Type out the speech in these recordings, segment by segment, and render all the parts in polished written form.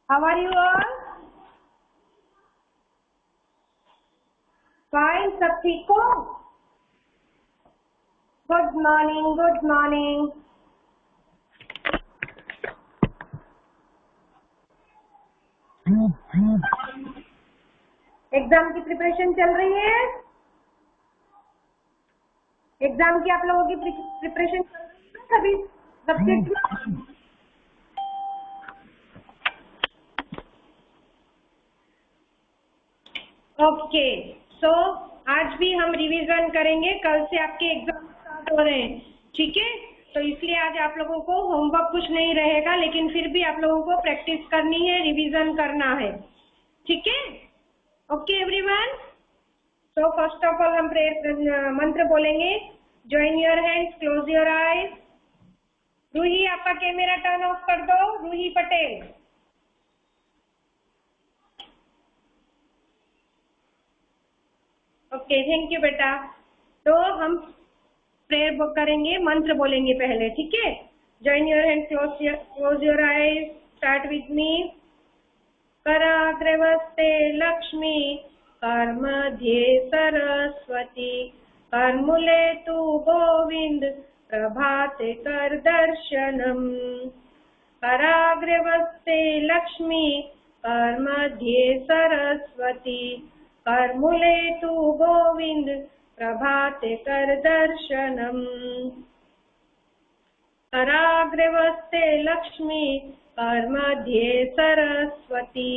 How are you all? Fine, सब ठीक हो? Good morning, good morning. Exam की प्रिपरेशन चल रही है? एग्जाम की आप लोगों की प्रिपरेशन चल रही है सभी सब्जेक्ट में? ओके, सो आज भी हम रिवीजन करेंगे। कल से आपके एग्जाम स्टार्ट हो रहे हैं, ठीक है? तो इसलिए आज आप लोगों को होमवर्क कुछ नहीं रहेगा, लेकिन फिर भी आप लोगों को प्रैक्टिस करनी है, रिवीजन करना है, ठीक है? ओके एवरीवन, तो फर्स्ट ऑफ ऑल हम मंत्र बोलेंगे। Join your hands, close your eyes. Ruhi, आपका कैमरा टर्न ऑफ कर दो। Ruhi Patel. Okay, thank you बेटा। तो हम प्रेयर करेंगे, मंत्र बोलेंगे पहले, ठीक है? Join your hand, close your eyes, start with me. कराग्रवस्ते लक्ष्मी, कर्मध्ये सरस्वती, कर्मूले तु गोविंद, प्रभाते कर दर्शनम। कराग्रवस्ते लक्ष्मी, कर्मध्ये सरस्वती, कर्मूले तु गोविंद, प्रभाते कर दर्शनम। कराग्रवस्ते लक्ष्मी, कर्मध्ये सरस्वती,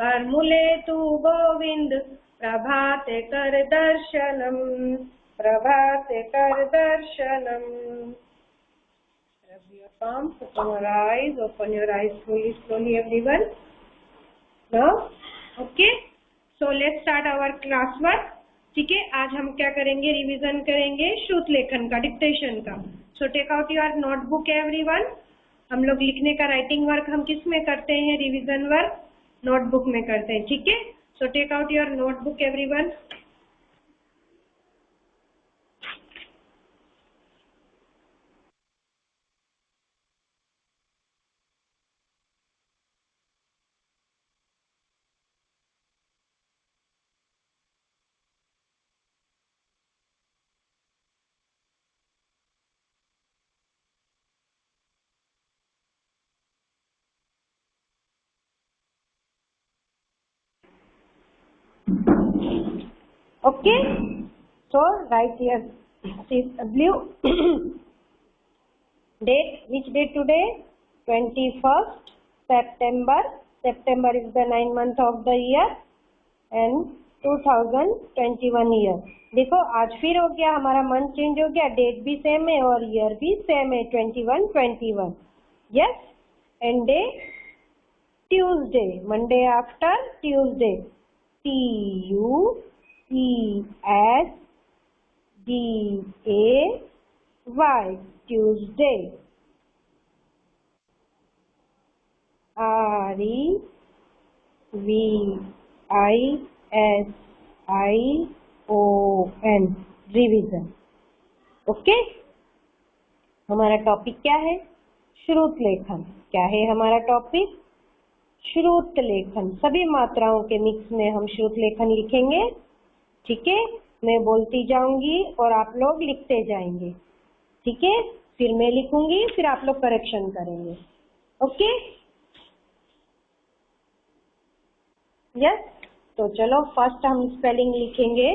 कर्मूले तु गोविंद, प्रभाते कर दर्शनम, प्रभाते कर दर्शनम। Rub your palms, open your eyes slowly everyone. Now, okay, so let's start our class work. ठीक है, आज हम क्या करेंगे? रिवीजन करेंगे श्रुत लेखन का, डिक्टेशन का। So take out your notebook everyone. हम लोग लिखने का राइटिंग वर्क हम किस में करते हैं? रिवीजन वर्क नोटबुक में करते हैं, ठीक है? So take out your notebook everyone. Okay, so write here blue date. Which date today? 21st September. September is the 9th month of the year and 2021 year. देखो आज फिर हो गया, हमारा मंथ चेंज हो गया, डेट भी सेम है और ईयर भी सेम है, 2121। Yes, and day Tuesday, Monday after Tuesday, TUESDAY, Tuesday, REVISION, revision. Okay, हमारा टॉपिक क्या है? श्रुत लेखन। क्या है हमारा टॉपिक? श्रुत लेखन। सभी मात्राओं के मिक्स में हम श्रुत लेखन लिखेंगे, ठीक है? मैं बोलती जाऊंगी और आप लोग लिखते जाएंगे, ठीक है? फिर मैं लिखूंगी, फिर आप लोग करेक्शन करेंगे। Okay, yes. तो चलो फर्स्ट हम स्पेलिंग लिखेंगे।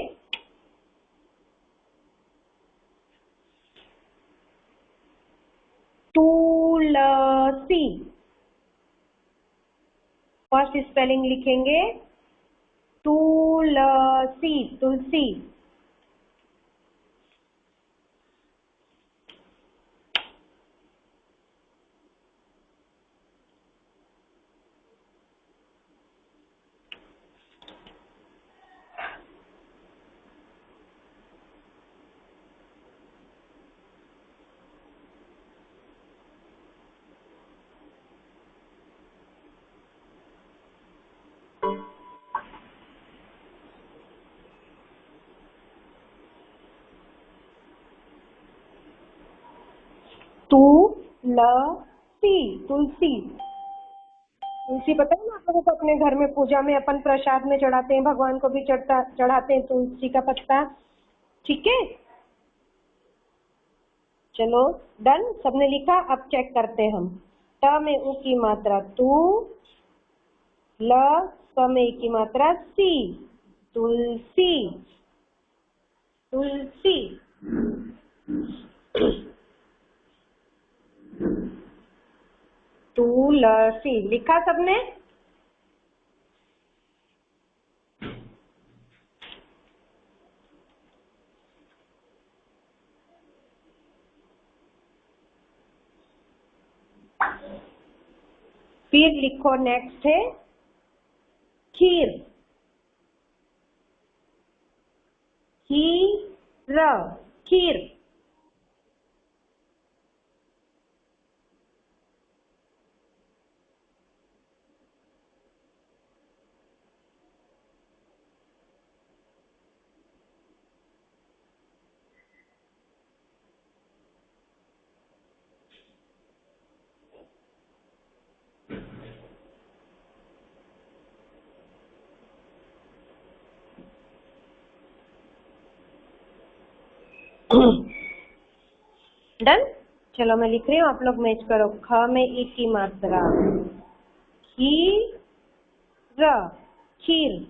तुलसी, फर्स्ट स्पेलिंग लिखेंगे तुलसी, तुलसी। तुलसी, तुलसी, तुलसी तुलसी पता है ना आप लोगों को, अपने घर में पूजा में अपन प्रसाद में चढ़ाते हैं, भगवान को भी चढ़ाते हैं तुलसी का पत्ता। ठीक है, चलो डन, सबने लिखा। अब चेक करते हैं हम। त में उ की मात्रा तू, ल स में ई की मात्रा सी, तुलसी, तुलसी। तुलसी लिखा सबने? फिर लिखो, नेक्स्ट है खीर, खीर, खीर। डन, चलो मैं लिख रही हूँ, आप लोग मैच करो। ख में ई की मात्रा, खीर, खीर।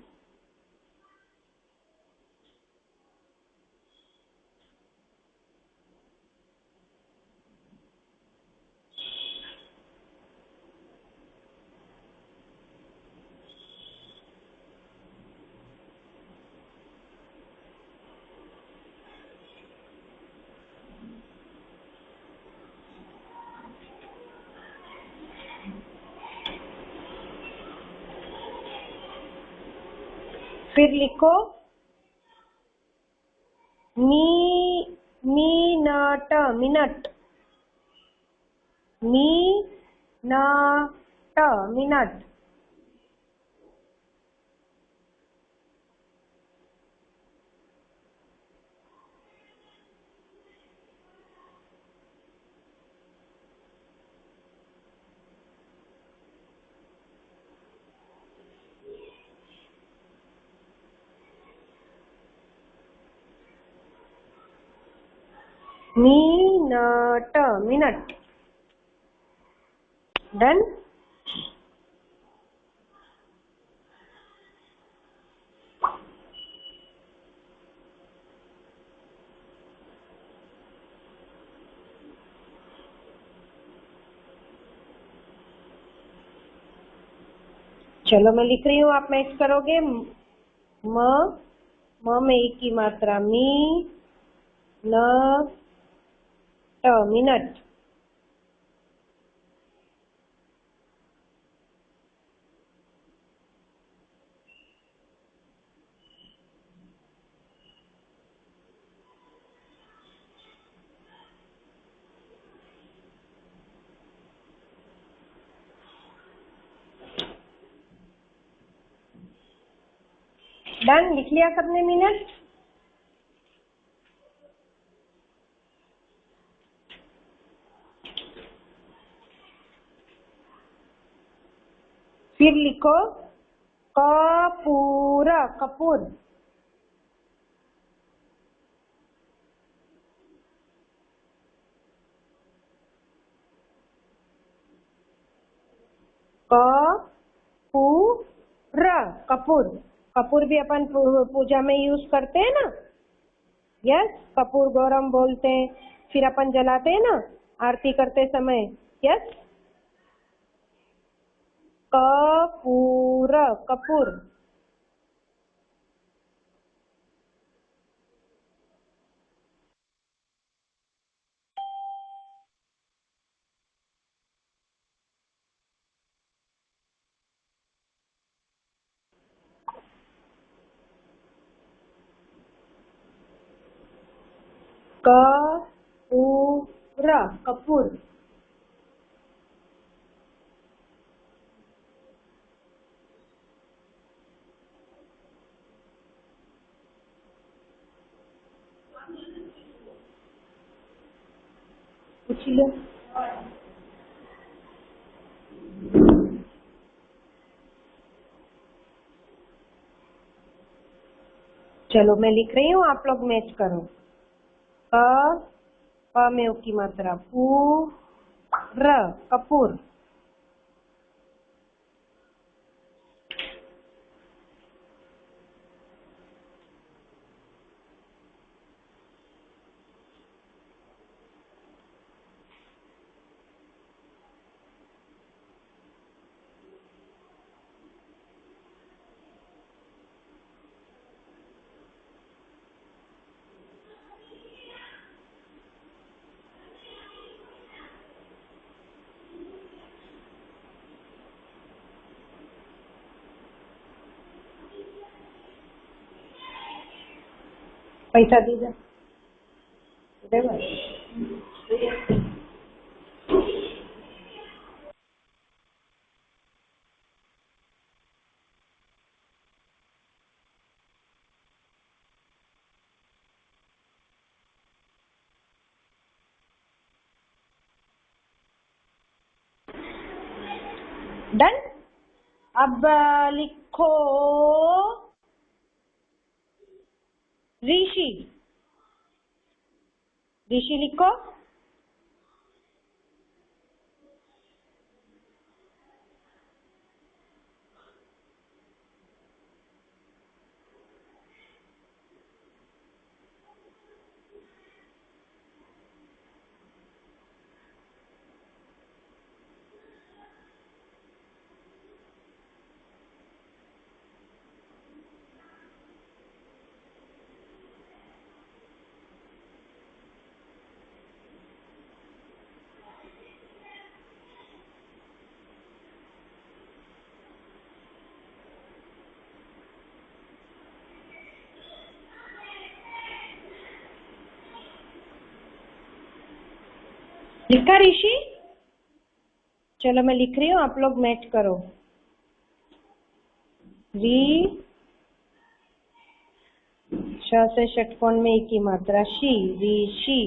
फिर लिखो minute, minute, minute. Minute, minute. Done. चलो मैं लिख रही हूँ, आप मैच करोगे। म में ई की मात्रा मी, न ट, मिनट। डन, लिख लिया सबने मिनट? फिर लिखो कपूर, कपूर। कपूर, कपूर। कपूर भी अपन पूजा में यूज करते हैं ना। यस, कपूर गौरम बोलते हैं, फिर अपन जलाते हैं ना आरती करते समय। यस, कपूर, कपूर। कपूर, कपूर। पूछ लो। चलो मैं लिख रही हूँ, आप लोग मैच करो। प में उ की मात्रा पू, र कपूर। पैसा दीजिए। डन। अब लिखो ऋषि। ऋषि लिखो। लिखा ऋषि? चलो मैं लिख रही हूँ, आप लोग मैच करो। री, श से षटकोण में एक ही मात्रा शी, ऋषि।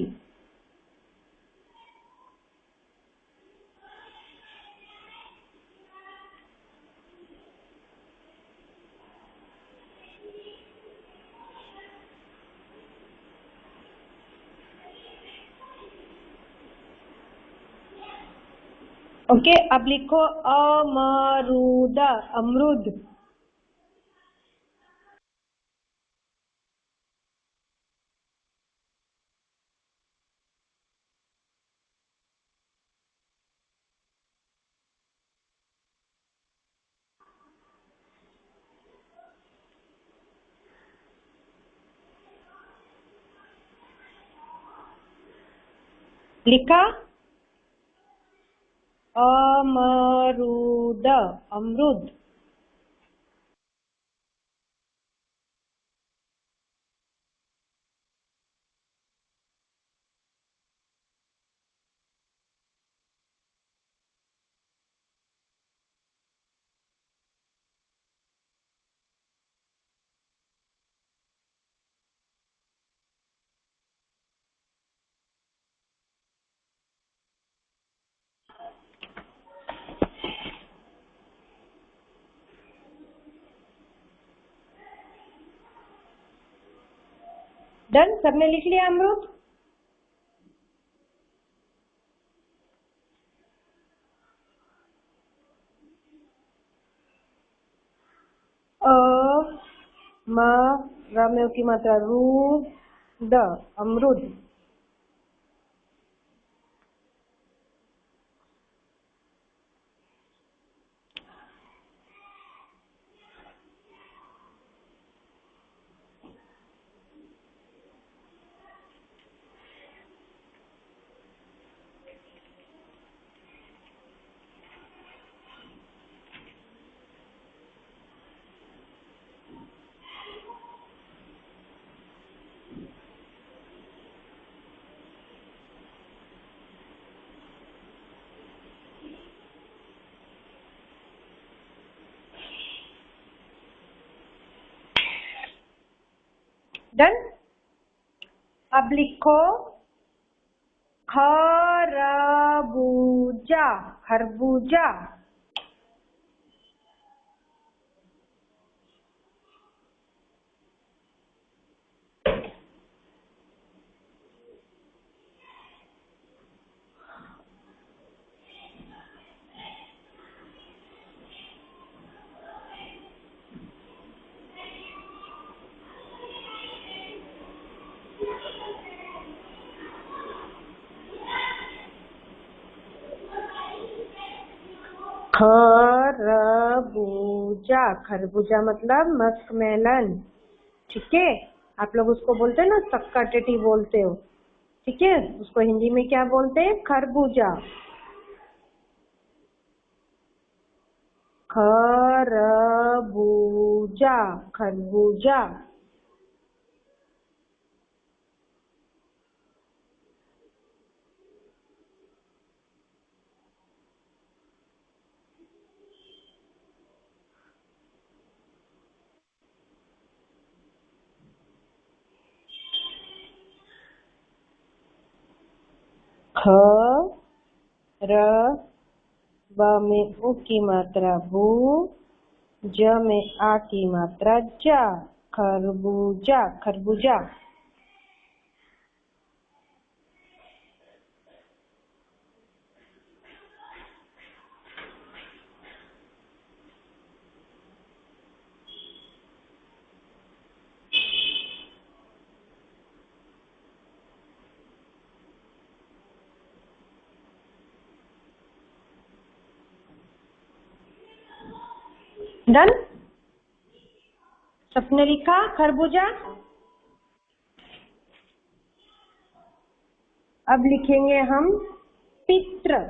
ओके, अब लिखो अमरूद। अमरूद। लिखा? अमरूद। अमरूद। डन। सबने लिख लिया अमरूद? अ म र में उ की मात्रा रू, द। अमरूद। डन। अब लिखो खरबूजा। खरबूजा। खरबूजा, खरबूजा मतलब मस्कमेलन। ठीक है, आप लोग उसको बोलते हैं ना, सक्का टेटी बोलते हो। ठीक है, उसको हिंदी में क्या बोलते हैं? खरबूजा। खरबूजा, खरबूजा। ख र ब में उ की मात्रा बू, ज में आ की मात्रा जा। खरबूजा, खरबूजा। डन? सबने लिखा खरबूजा? अब लिखेंगे हम पित्र।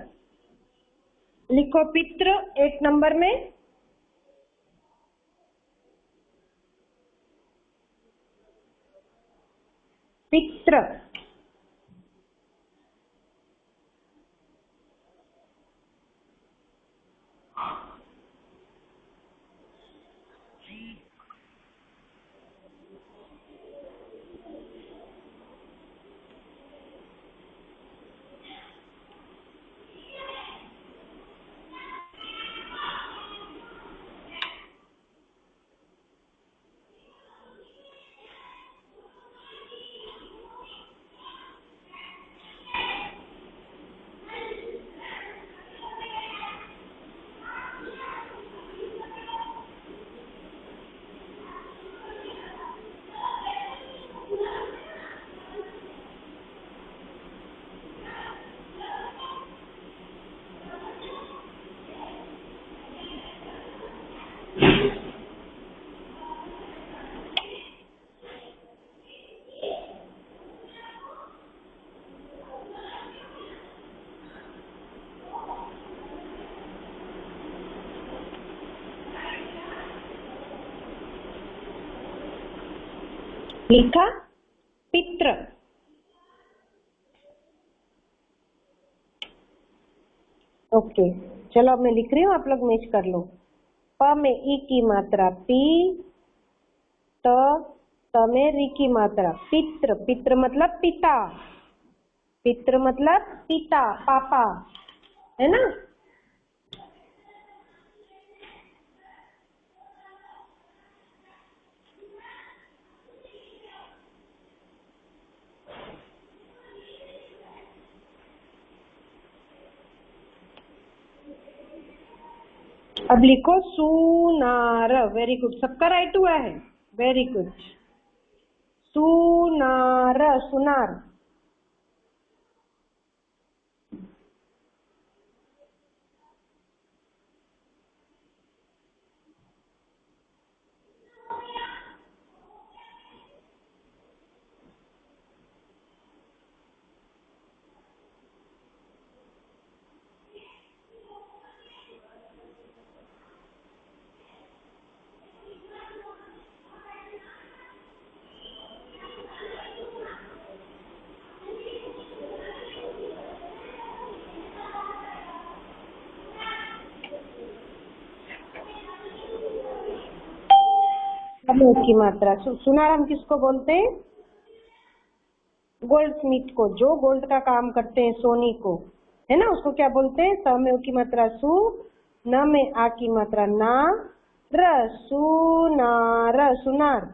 लिखो पित्र 1 नंबर में। पित्र। लिखा पित्र। ओके, चलो अब मैं लिख रही हूँ, आप लोग मैच कर लो। प में ई की मात्रा पी, त में री की मात्रा पित्र। पित्र मतलब पिता। पित्र मतलब पिता, पापा, है ना? अब लिखो सुनार। वेरी गुड, सबका राइट हुआ है। Very good. सुनार, सुनार। की मात्रा सुनार हम किसको बोलते हैं? गोल्ड स्मिथ को, जो गोल्ड का काम करते हैं, सोनी को, है ना? उसको क्या बोलते हैं? स में उ की मात्रा सु, न में आ की मात्रा ना, र, सुनार, सुनार।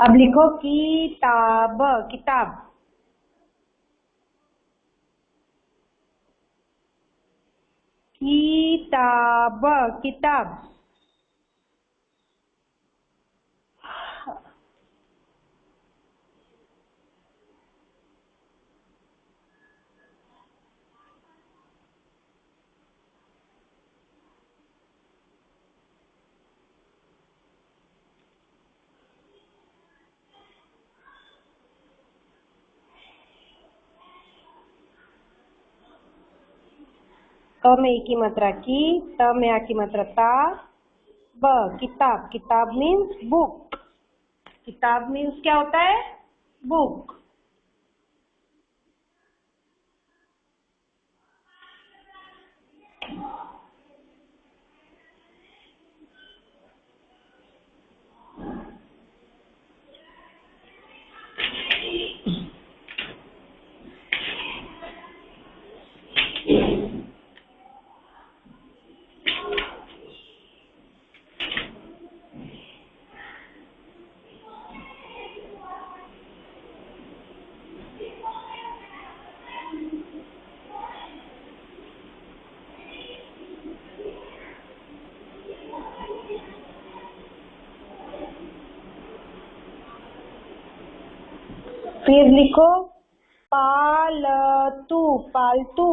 अब लिखो किताब, किताब। किताब, किताब। क में ई की मात्रा की, त में आ की मात्रा ता, ब। किताब, किताब मीन्स बुक। किताब मीन्स क्या होता है? बुक। फिर लिखो पालतू, पालतू।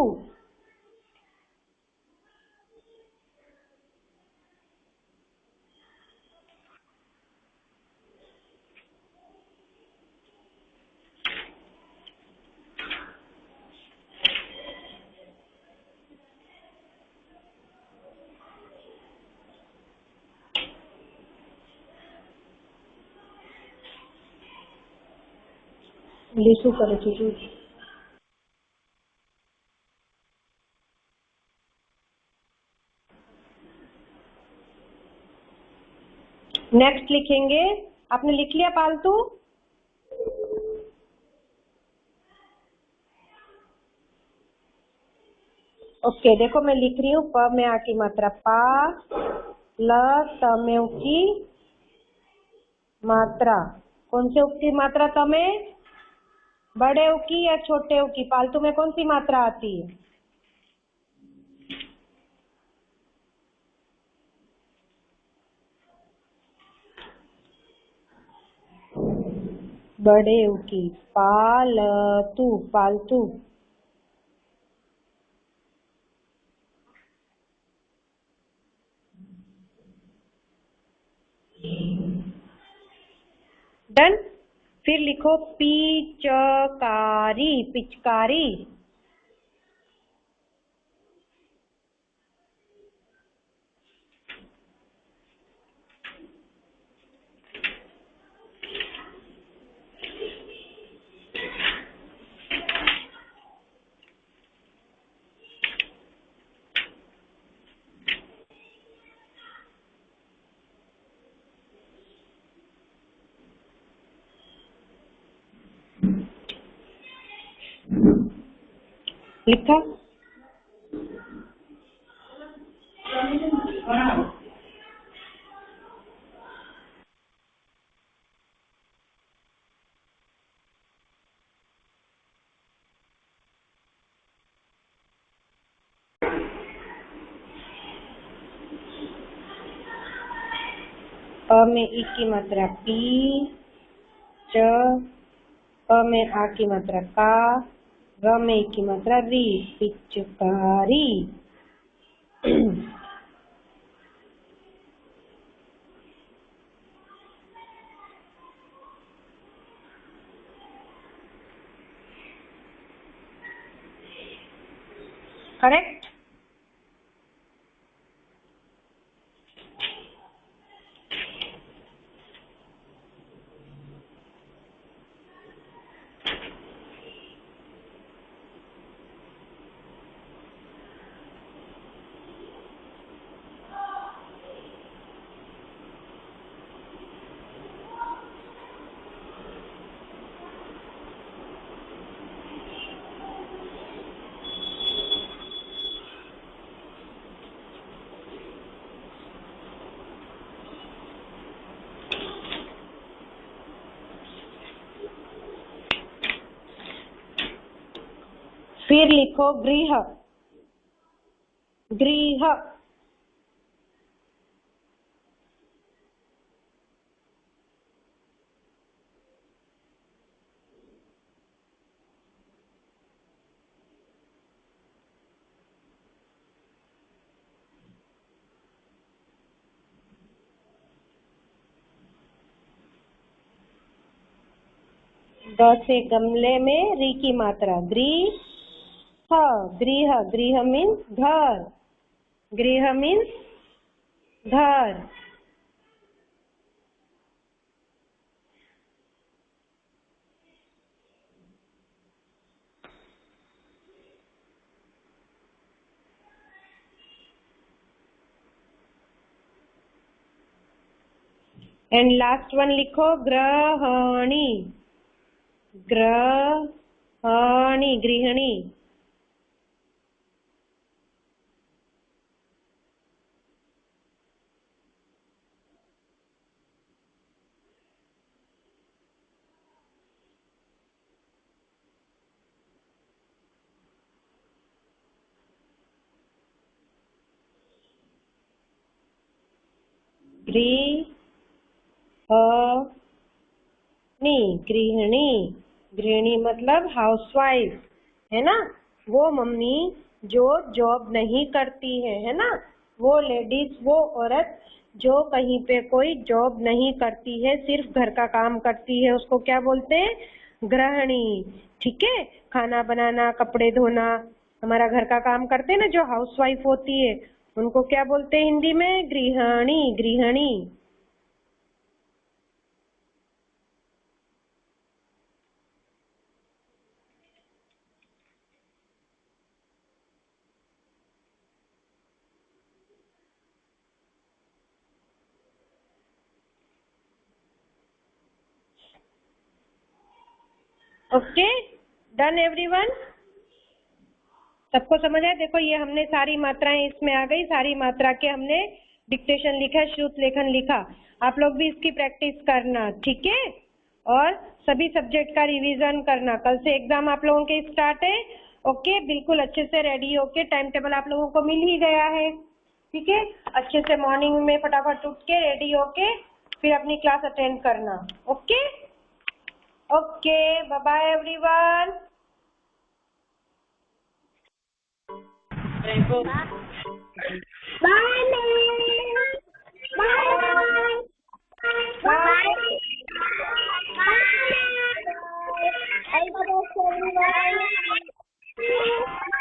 લીસું કરે છે જો। नेक्स्ट लिखेंगे। आपने लिख लिया पालतू? ओके, देखो मैं लिख रही हूँ। प में आ की मात्रा पा, ल त में उ की मात्रा। कौन से उ की मात्रा? त में बड़े उ की या छोटे उ की? पालतू में कौन सी मात्रा आती है? बड़े उ की। पालतू, पालतू। डन। फिर लिखो पिचकारी, पिचकारी। लिखा? अ में ई की मात्रा पी, च, प में आ की मात्रा का, र में ई की मात्रा री। पिचकारी। करेक्ट? फिर लिखो गृह, गृह। ग से गमले में री की मात्रा, गृह, गृह। गृह मीन्स घर, गृह मीन्स घर। एंड लास्ट वन लिखो ग्रहणी, ग्रहणी, गृहिणी। गृहिणी, गृहिणी मतलब हाउसवाइफ, है ना। वो मम्मी जो जॉब नहीं करती है ना, वो लेडीज, वो औरत जो कहीं पे कोई जॉब नहीं करती है, सिर्फ घर का काम करती है, उसको क्या बोलते हैं? गृहिणी। ठीक है, खाना बनाना, कपड़े धोना, हमारा घर का काम करते हैं ना जो हाउसवाइफ होती है, उनको क्या बोलते हैं हिंदी में? गृहिणी, गृहिणी। Okay, done everyone? सबको समझ आया? देखो ये हमने सारी मात्राएं इसमें आ गई, सारी मात्रा के हमने डिक्टेशन लिखा, श्रुत लेखन लिखा। आप लोग भी इसकी प्रैक्टिस करना, ठीक है? और सभी सब्जेक्ट का रिवीजन करना। कल से एग्जाम आप लोगों के स्टार्ट है। ओके, बिल्कुल अच्छे से रेडी होके, टाइम टेबल आप लोगों को मिल ही गया है, ठीक है? अच्छे से मॉर्निंग में फटाफट उठ के रेडी होके फिर अपनी क्लास अटेंड करना। Okay okay, bye bye everyone. Bye.